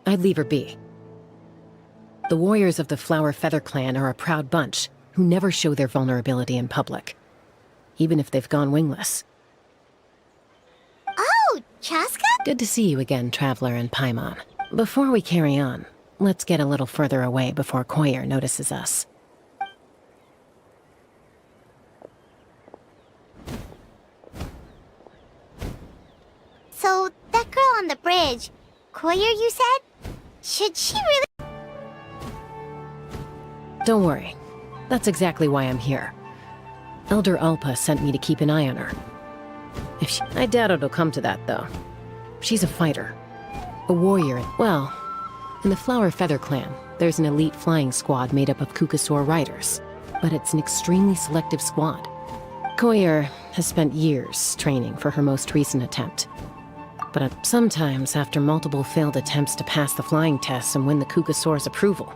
I'd leave her be. The warriors of the Flower Feather Clan are a proud bunch who never show their vulnerability in public, even if they've gone wingless. Oh, Chaska? Good to see you again, Traveler and Paimon. Before we carry on, let's get a little further away before Koyer notices us. So, that girl on the bridge, Koyer, you said? Should she really? Don't worry. That's exactly why I'm here. Elder Alpa sent me to keep an eye on her. I doubt it'll come to that, though. She's a fighter. A warrior. Well, in the Flower Feather Clan, there's an elite flying squad made up of Kukasaur riders. But it's an extremely selective squad. Koyer has spent years training for her most recent attempt. But sometimes, after multiple failed attempts to pass the flying tests and win the Kukasaur's approval,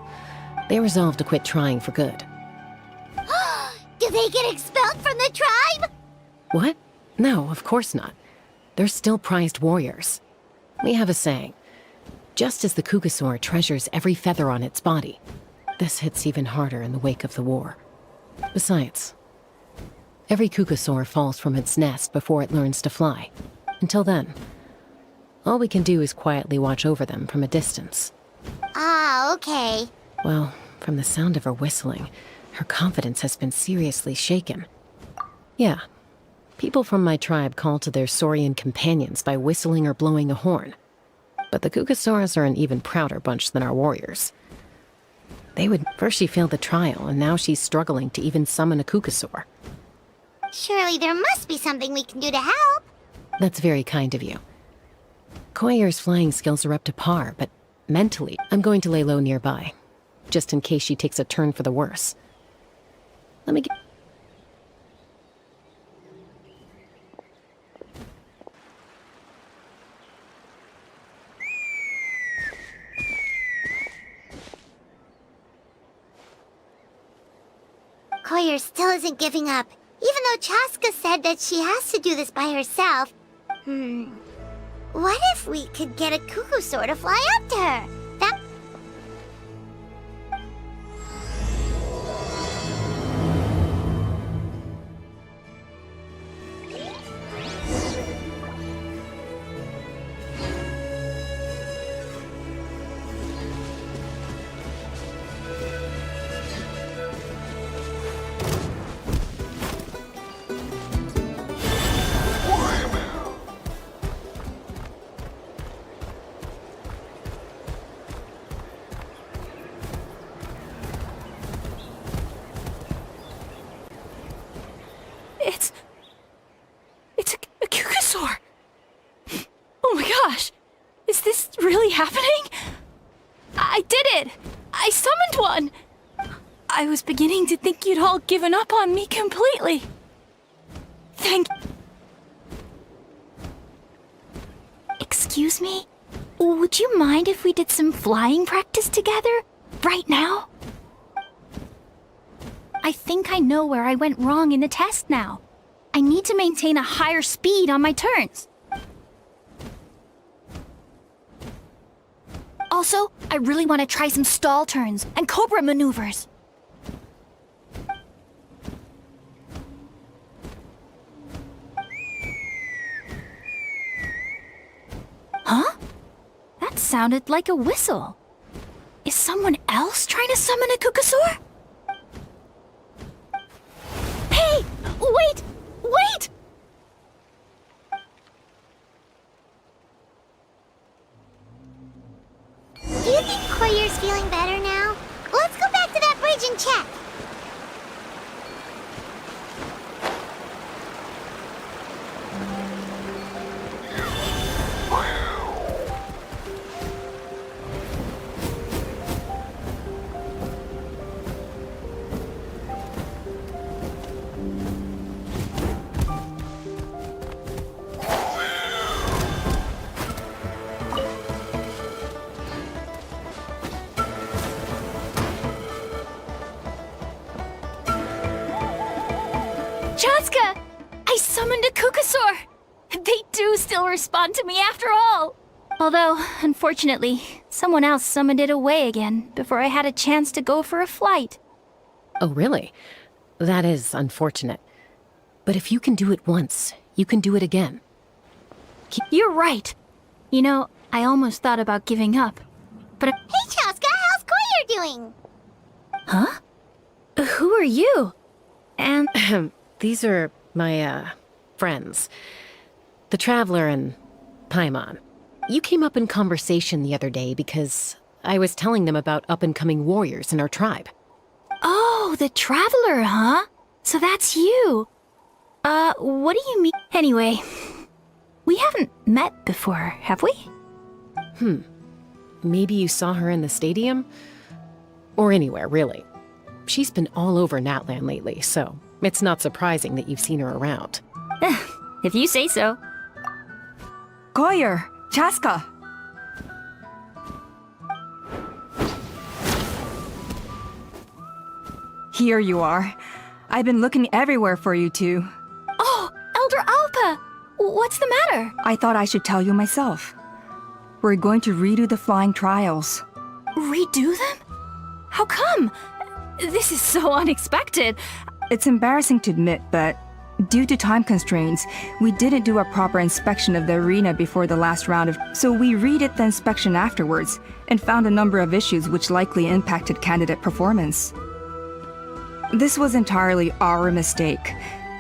they resolve to quit trying for good. Do they get expelled from the tribe? What? No, of course not. They're still prized warriors. We have a saying. Just as the Kukasaur treasures every feather on its body, this hits even harder in the wake of the war. Besides, every Kukasaur falls from its nest before it learns to fly. Until then, all we can do is quietly watch over them from a distance. Ah, okay. Well, from the sound of her whistling, her confidence has been seriously shaken. Yeah, people from my tribe call to their Saurian companions by whistling or blowing a horn. But the Kukasaurs are an even prouder bunch than our warriors. First she failed the trial, and now she's struggling to even summon a Kukasaur. Surely there must be something we can do to help. That's very kind of you. Koyer's flying skills are up to par, but mentally, I'm going to lay low nearby, just in case she takes a turn for the worse. Let me get... Koyer still isn't giving up, even though Chaska said that she has to do this by herself. What if we could get a Kukasaur to fly up to her? That... It's a Kukasaur! Oh my gosh! Is this really happening? I did it! I summoned one! I was beginning to think you'd all given up on me completely. Excuse me? Would you mind if we did some flying practice together? Right now? I think I know where I went wrong in the test now. I need to maintain a higher speed on my turns. Also, I really want to try some stall turns and cobra maneuvers. Huh? That sounded like a whistle. Is someone else trying to summon a Kukasaur? Hey! Wait! Wait! Do you think Koyer's feeling better now? Let's go back to that bridge and check. Chaska! I summoned a Kukasaur! They do still respond to me after all! Although, unfortunately, someone else summoned it away again before I had a chance to go for a flight. Oh, really? That is unfortunate. But if you can do it once, you can do it again. You're right. You know, I almost thought about giving up. But Hey, Chaska, how's Koyer doing? Huh? Who are you? And These are my, friends. The Traveler and Paimon. You came up in conversation the other day because I was telling them about up-and-coming warriors in our tribe. oh, the Traveler, huh? So that's you. What do you mean? Anyway, we haven't met before, have we? Maybe you saw her in the stadium? Or anywhere, really. She's been all over Natlan lately, so it's not surprising that you've seen her around. If you say so. Koyer, Chaska. Here you are. I've been looking everywhere for you two. Oh, Elder Alpa! What's the matter? I thought I should tell you myself. We're going to redo the flying trials. Redo them? How come? This is so unexpected. It's embarrassing to admit, but due to time constraints, we didn't do a proper inspection of the arena before the last round of... So we redid the inspection afterwards and found a number of issues which likely impacted candidate performance. This was entirely our mistake,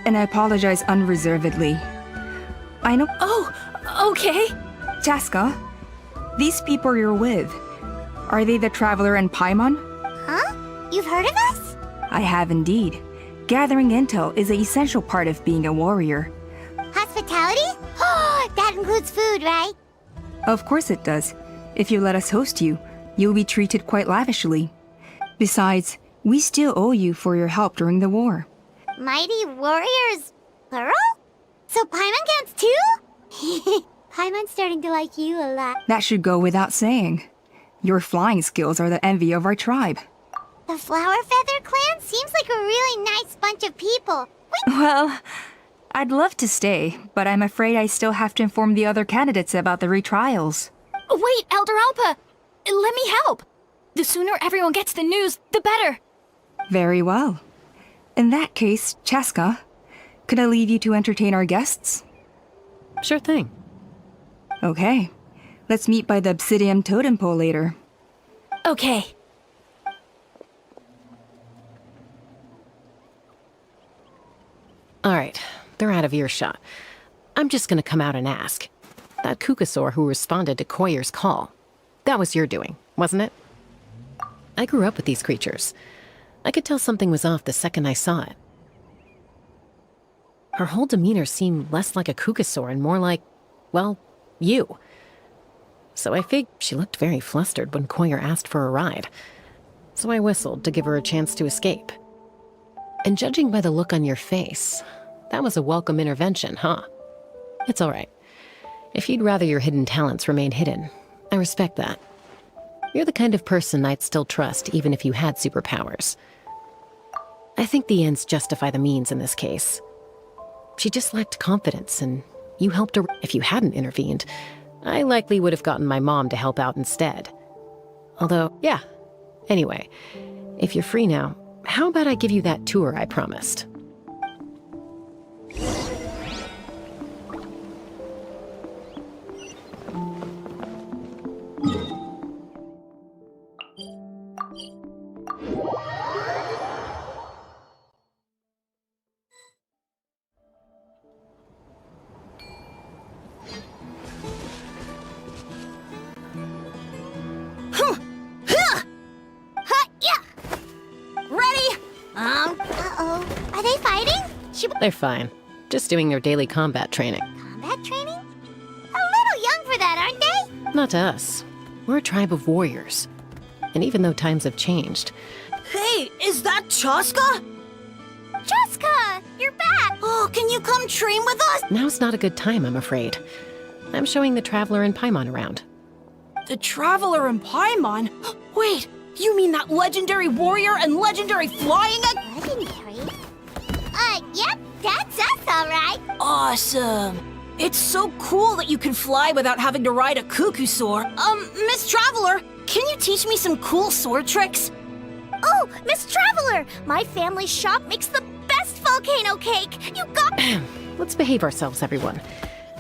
and I apologize unreservedly. I know... Oh, okay. Chaska, these people you're with, are they the Traveler and Paimon? Huh? You've heard of us? I have indeed. Gathering intel is an essential part of being a warrior. Hospitality? Oh, that includes food, right? Of course it does. If you let us host you, you'll be treated quite lavishly. Besides, we still owe you for your help during the war. Mighty warriors, plural? So Paimon counts too? Paimon's starting to like you a lot. That should go without saying. Your flying skills are the envy of our tribe. The Flower Feather clan seems like a really nice bunch of people. Well, I'd love to stay, but I'm afraid I still have to inform the other candidates about the retrials. Wait, Elder Alpa! Let me help! The sooner everyone gets the news, the better! Very well. In that case, Chaska, could I leave you to entertain our guests? Sure thing. Okay. Let's meet by the Obsidian Totem Pole later. Okay. Alright, they're out of earshot. I'm just gonna come out and ask. That Kukasaur who responded to Koyer's call, that was your doing, wasn't it? I grew up with these creatures. I could tell something was off the second I saw it. Her whole demeanor seemed less like a Kukasaur and more like, well, you. So I figured she looked very flustered when Koyer asked for a ride. So I whistled to give her a chance to escape. And judging by the look on your face, that was a welcome intervention, huh? It's all right. If you'd rather your hidden talents remain hidden, I respect that. You're the kind of person I'd still trust even if you had superpowers. I think the ends justify the means in this case. She just lacked confidence, and you helped her. If you hadn't intervened, I likely would have gotten my mom to help out instead. Although, yeah. Anyway, if you're free now, how about I give you that tour I promised? Uh-oh. Are they fighting? They're fine. Just doing their daily combat training. Combat training? A little young for that, aren't they? Not to us. We're a tribe of warriors. And even though times have changed... Hey, is that Chaska? Chaska, you're back! Oh, can you come train with us? Now's not a good time, I'm afraid. I'm showing the Traveler and Paimon around. The Traveler and Paimon? Wait, you mean that legendary warrior and legendary flying Legendary? Yep, that's us, all right. Awesome. It's so cool that you can fly without having to ride a cuckoo sword. Miss Traveler, can you teach me some cool sword tricks? Oh, Miss Traveler! My family shop makes the best volcano cake! You got— Let's behave ourselves, everyone.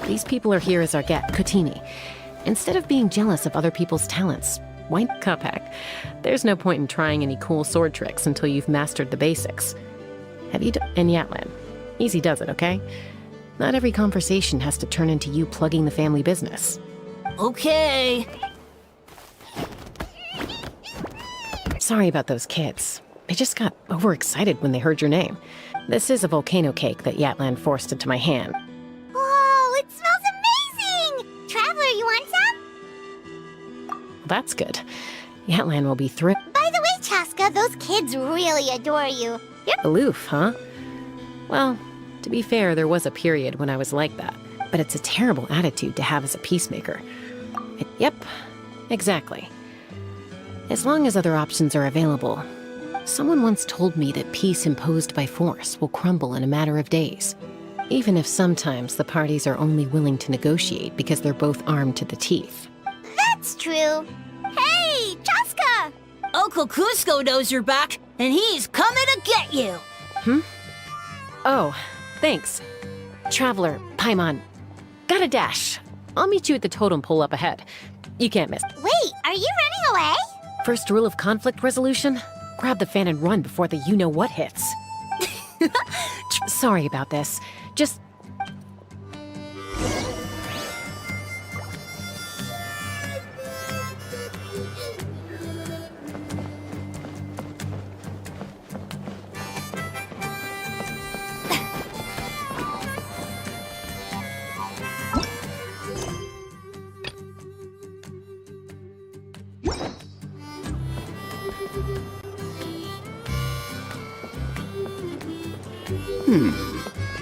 These people are here as our guest, Kotini. Instead of being jealous of other people's talents, why Cupheck? There's no point in trying any cool sword tricks until you've mastered the basics. Have you and Yatlan? Easy does it, okay? Not every conversation has to turn into you plugging the family business. Okay. Sorry about those kids. They just got overexcited when they heard your name. This is a volcano cake that Yatlan forced into my hand. Whoa, it smells amazing! Traveler, you want some? That's good. Yatlan will be thrilled. By the way, Chaska, those kids really adore you. You're Aloof, huh? Well, to be fair, there was a period when I was like that. But it's a terrible attitude to have as a peacemaker. Yep, exactly. As long as other options are available. Someone once told me that peace imposed by force will crumble in a matter of days. Even if sometimes the parties are only willing to negotiate because they're both armed to the teeth. That's true. Hey, Chaska! Uncle Cusco knows you're back, and he's coming to get you. Oh, thanks. Traveler, Paimon, gotta dash. I'll meet you at the totem pole up ahead. You can't miss. Wait, are you running away? First rule of conflict resolution? Grab the fan and run before the you-know-what hits. Sorry about this. Just...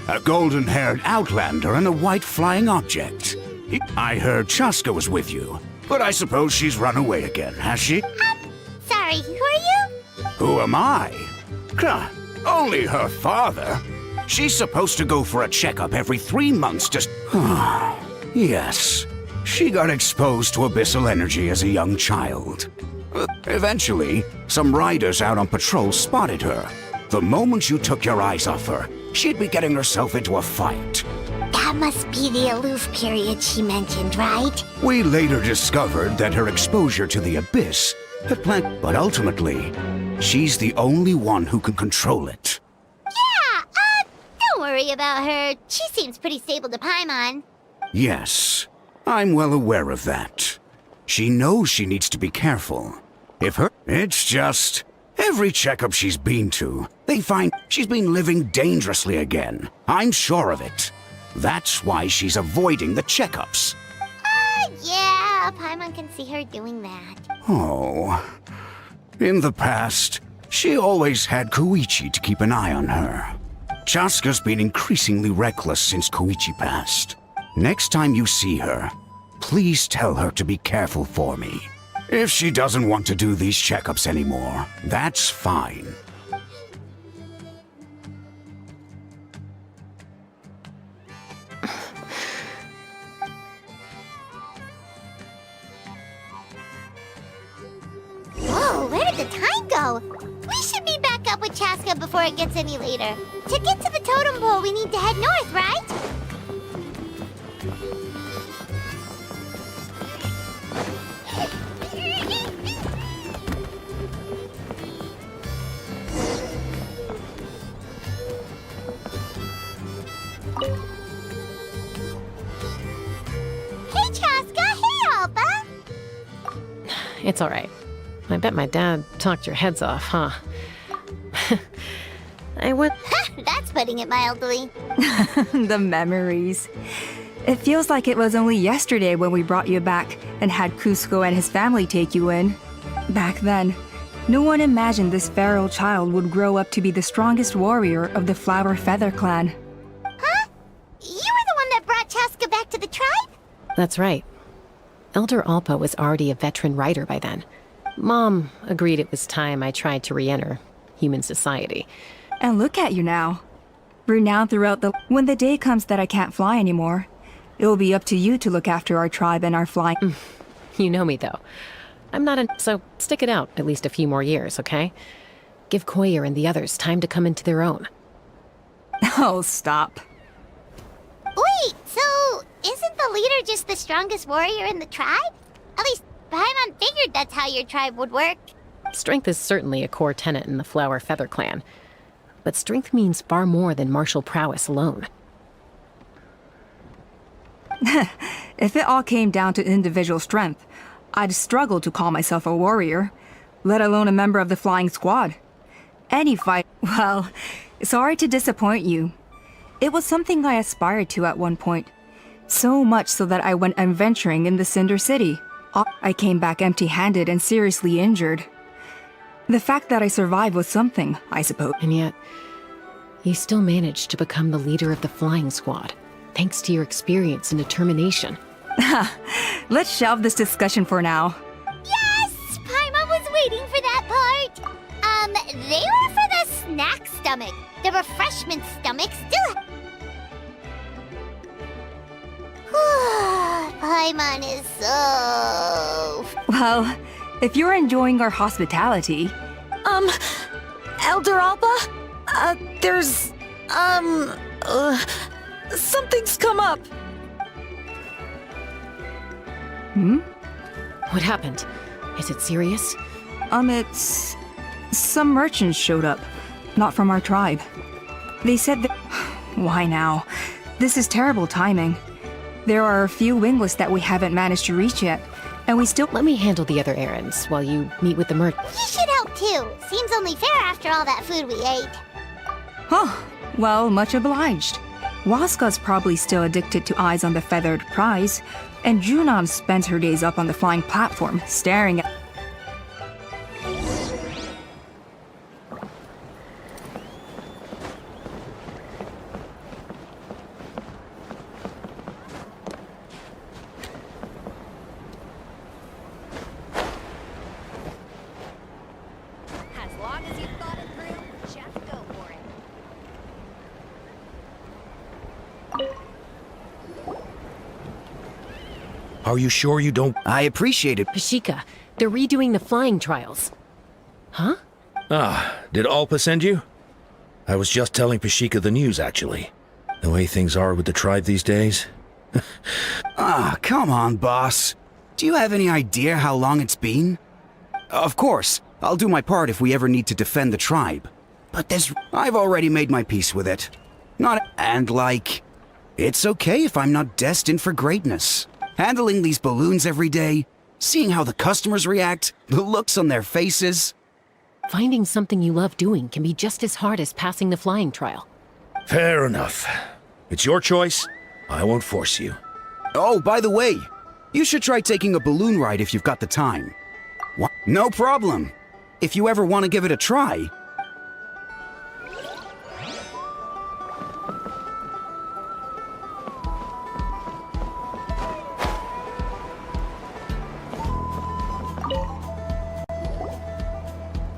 A golden-haired outlander and a white flying object. I heard Chaska was with you, but I suppose she's run away again, has she? Sorry, who are you? Who am I? Only her father. She's supposed to go for a checkup every 3 months to... Yes, she got exposed to abyssal energy as a young child. Eventually, some riders out on patrol spotted her. The moment you took your eyes off her, she'd be getting herself into a fight. That must be the aloof period she mentioned, right? We later discovered that her exposure to the abyss had but ultimately, she's the only one who can control it. Yeah, don't worry about her. She seems pretty stable to Paimon. Yes, I'm well aware of that. She knows she needs to be careful. It's just... Every checkup she's been to, they find she's been living dangerously again. I'm sure of it. That's why she's avoiding the checkups. Yeah, Paimon can see her doing that. Oh. In the past, she always had Koichi to keep an eye on her. Chaska's been increasingly reckless since Koichi passed. Next time you see her, please tell her to be careful for me. If she doesn't want to do these checkups anymore, that's fine. Whoa, where did the time go? We should be back up with Chaska before it gets any later. To get to the totem pole, we need to head north, right? Hey, Chaska! Hey, Alba! It's all right. I bet my dad talked your heads off, huh? That's putting it mildly. The memories. It feels like it was only yesterday when we brought you back and had Cusco and his family take you in. Back then, no one imagined this feral child would grow up to be the strongest warrior of the Flower Feather clan. Huh? You were the one that brought Chaska back to the tribe? That's right. Elder Alpa was already a veteran rider by then. Mom agreed it was time I tried to re-enter human society. And look at you now. Renowned throughout the... When the day comes that I can't fly anymore, It will be up to you to look after our tribe and our flying. You know me, though. I'm not so stick it out at least a few more years, okay? Give Koyer and the others time to come into their own. Oh, stop. Wait, so isn't the leader just the strongest warrior in the tribe? At least Paimon figured that's how your tribe would work. Strength is certainly a core tenet in the Flower Feather clan. But strength means far more than martial prowess alone. If it all came down to individual strength, I'd struggle to call myself a warrior, let alone a member of the flying squad. Any fight, well, sorry to disappoint you. It was something I aspired to at one point. So much so that I went adventuring in the Cinder City. I came back empty-handed and seriously injured. The fact that I survived was something, I suppose. And yet, you still managed to become the leader of the flying squad, thanks to your experience and determination. Let's shelve this discussion for now. Yes! Paimon was waiting for that part! They were for the snack stomach. The refreshment stomach still... Paimon is so... Well, if you're enjoying our hospitality... Elder Alpa? Something's come up. What happened? Is it serious? It's... Some merchants showed up. Not from our tribe. They said that... Why now? This is terrible timing. There are a few wingless that we haven't managed to reach yet, and we still... Let me handle the other errands while you meet with the You should help too. Seems only fair after all that food we ate. Huh. Well, much obliged. Waska's probably still addicted to Eyes on the Feathered Prize, and Junon spends her days up on the flying platform, staring at... As long as you've thought it through, just go for it. Are you sure you don't? I appreciate it. Pashika, they're redoing the flying trials. Huh? Did Alpa send you? I was just telling Pashika the news, actually. The way things are with the tribe these days. Come on, boss. Do you have any idea how long it's been? Of course, I'll do my part if we ever need to defend the tribe. But I've already made my peace with it. It's okay if I'm not destined for greatness. Handling these balloons every day, seeing how the customers react, the looks on their faces. Finding something you love doing can be just as hard as passing the flying trial. Fair enough. It's your choice. I won't force you. Oh, by the way, you should try taking a balloon ride if you've got the time. What? No problem. If you ever want to give it a try.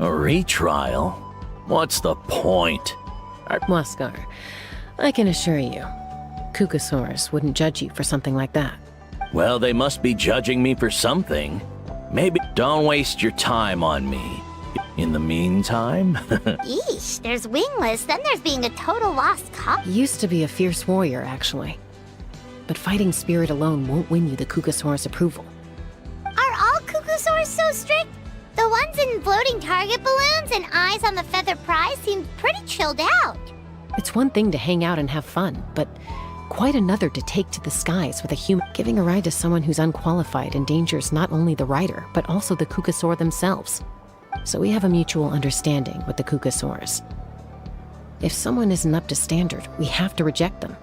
A retrial? What's the point? Waskar, I can assure you, Kukasaurus wouldn't judge you for something like that. Well, they must be judging me for something. Maybe don't waste your time on me. In the meantime... Yeesh, there's wingless, then there's being a total lost cause. He used to be a fierce warrior, actually. But fighting spirit alone won't win you the Kukasaurus approval. Are all Kukusaurs so strict? The ones in floating target balloons and Eyes on the Feather Prize seem pretty chilled out. It's one thing to hang out and have fun, but quite another to take to the skies with a human. Giving a ride to someone who's unqualified endangers not only the rider, but also the Kukasaur themselves. So we have a mutual understanding with the Kukasaurs. If someone isn't up to standard, we have to reject them.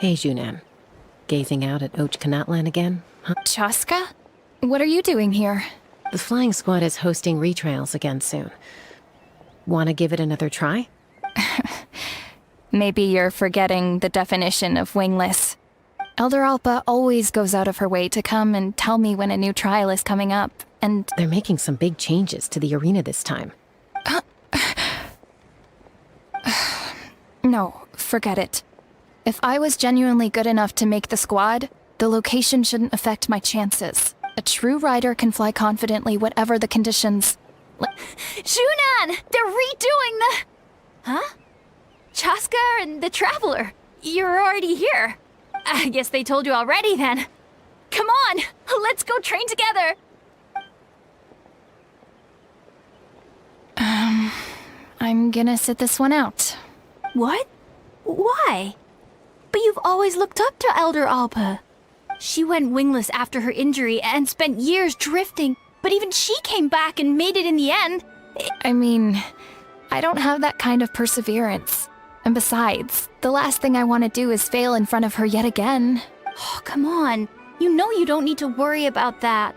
Hey, Junan. Gazing out at Ochkanatlan again? Huh? Chaska? What are you doing here? The flying squad is hosting retrials again soon. Want to give it another try? Maybe you're forgetting the definition of wingless. Elder Alpa always goes out of her way to come and tell me when a new trial is coming up, and They're making some big changes to the arena this time. no, forget it. If I was genuinely good enough to make the squad, the location shouldn't affect my chances. A true rider can fly confidently whatever the conditions. Junan! They're redoing the... Huh? Chaska and the Traveler. You're already here. I guess they told you already then. Come on, let's go train together. I'm gonna sit this one out. What? Why? But you've always looked up to Elder Alpa. She went wingless after her injury and spent years drifting, but even she came back and made it in the end. I mean, I don't have that kind of perseverance. And besides, the last thing I want to do is fail in front of her yet again. Oh, come on. You know you don't need to worry about that.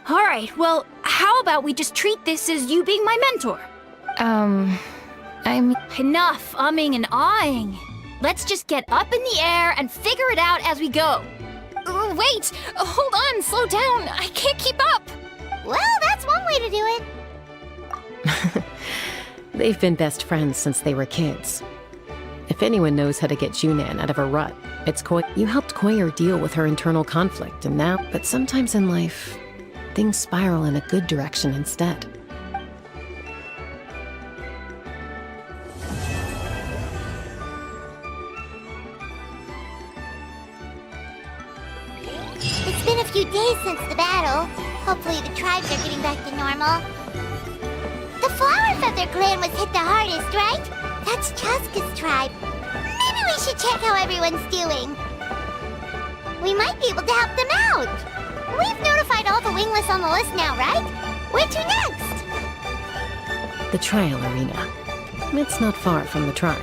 All right, well, how about we just treat this as you being my mentor? I'm... Enough umming and ahhing. Let's just get up in the air and figure it out as we go. Wait! Hold on, slow down. I can't keep up. Well, that's one way to do it. They've been best friends since they were kids. If anyone knows how to get Junan out of a rut, it's Koi. You helped Koyer deal with her internal conflict, and now... But sometimes in life, things spiral in a good direction instead. It's been a few days since the battle. Hopefully the tribes are getting back to normal. The Flower Feather clan was hit the hardest, right? That's Chaska's tribe. Maybe we should check how everyone's doing. We might be able to help them out. We've notified all the wingless on the list now, right? Where to next? The trial arena. It's not far from the tribe.